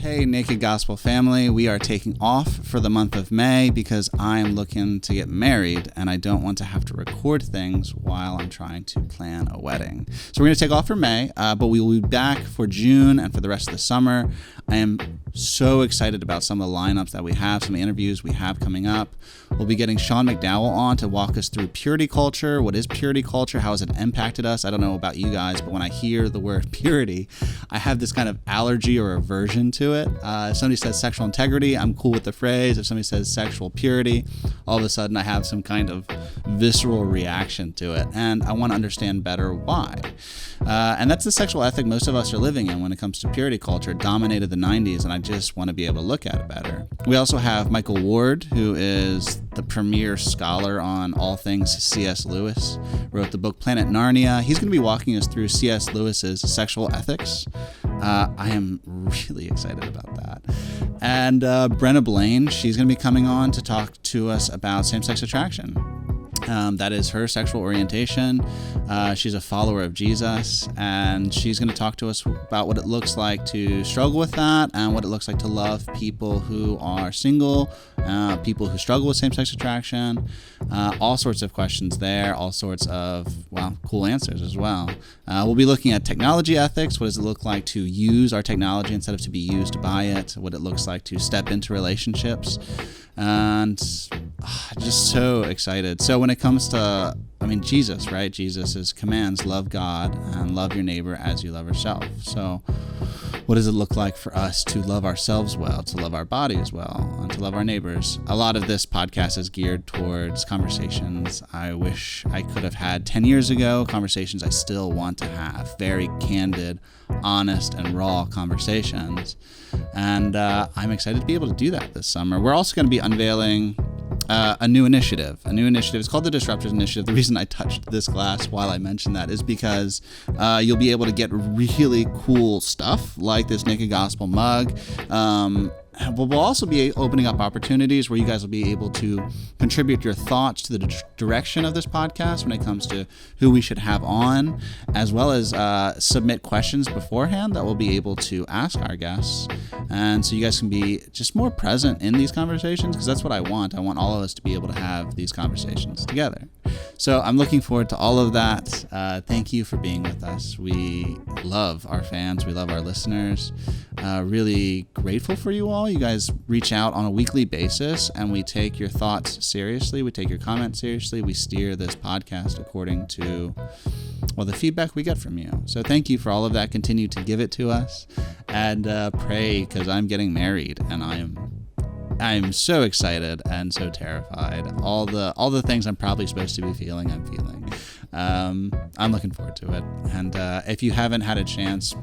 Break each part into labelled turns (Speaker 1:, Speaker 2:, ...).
Speaker 1: Hey, Naked Gospel family, we are taking off for the month of May because I am looking to get married and I don't want to have to record things while I'm trying to plan a wedding. So we're going to take off for May, but we will be back for June and for the rest of the summer. I am so excited about some of the lineups that we have, some of the interviews we have coming up. We'll be getting Sean McDowell on to walk us through purity culture. What is purity culture? How has it impacted us? I don't know about you guys, but when I hear the word purity, I have this kind of allergy or aversion to it. If somebody says sexual integrity, I'm cool with the phrase. If somebody says sexual purity, all of a sudden I have some kind of visceral reaction to it, and I want to understand better why. And that's the sexual ethic most of us are living in when it comes to purity culture. It dominated the 90s, and I just want to be able to look at it better. We also have Michael Ward, who is the premier scholar on all things C.S. Lewis, wrote the book Planet Narnia. He's going to be walking us through C.S. Lewis's sexual ethics. I am really excited about that. And Brenna Blaine, she's going to be coming on to talk to us about same-sex attraction. That is her sexual orientation. She's a follower of Jesus, and she's going to talk to us about what it looks like to struggle with that and what it looks like to love people who are single, people who struggle with same-sex attraction, all sorts of questions there, all sorts of, cool answers as well. We'll be looking at technology ethics. What does it look like to use our technology instead of to be used by it? What it looks like to step into relationships. And just so excited. So when it comes to, Jesus, right? Jesus' commands, love God and love your neighbor as you love yourself. So what does it look like for us to love ourselves well, to love our bodies well, and to love our neighbors? A lot of this podcast is geared towards conversations I wish I could have had 10 years ago, conversations I still want to have, very candid, honest, and raw conversations. And I'm excited to be able to do that this summer. We're also going to be unveiling a new initiative. It's called the Disruptors Initiative. The reason I touched this glass while I mentioned that is because you'll be able to get really cool stuff like this Naked Gospel mug. We'll also be opening up opportunities where you guys will be able to contribute your thoughts to the direction of this podcast when it comes to who we should have on, as well as submit questions beforehand that we'll be able to ask our guests. And so you guys can be just more present in these conversations, because that's what I want. I want all of us to be able to have these conversations together. So I'm looking forward to all of that. Thank you for being with us. We love our fans. We love our listeners. Really grateful for you all. You guys reach out on a weekly basis, and we take your thoughts seriously. We take your comments seriously. We steer this podcast according to, the feedback we get from you. So thank you for all of that. Continue to give it to us, and pray, because I'm getting married, and I'm so excited and so terrified. All the things I'm probably supposed to be feeling, I'm feeling. I'm looking forward to it. And if you haven't had a chance,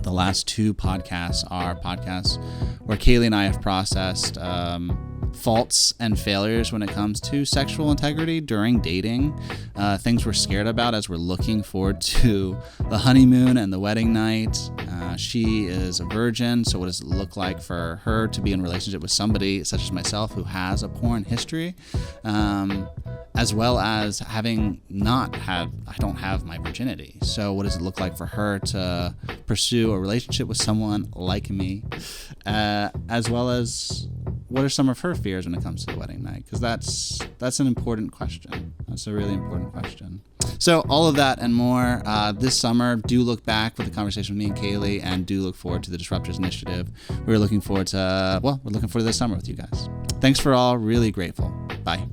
Speaker 1: the last two podcasts are podcasts where Kaylee and I have processed faults and failures when it comes to sexual integrity during dating, things we're scared about as we're looking forward to the honeymoon and the wedding night. She is a virgin, so what does it look like for her to be in a relationship with somebody such as myself who has a porn history, as well as having I don't have my virginity. So what does it look like for her to pursue a relationship with someone like me, as well as what are some of her fears when it comes to the wedding night? Because that's an important question. That's a really important question. So all of that and more this summer. Do look back with the conversation with me and Kaylee, and do look forward to the Disruptors Initiative. We're looking forward to this summer with you guys. Thanks for all. Really grateful. Bye.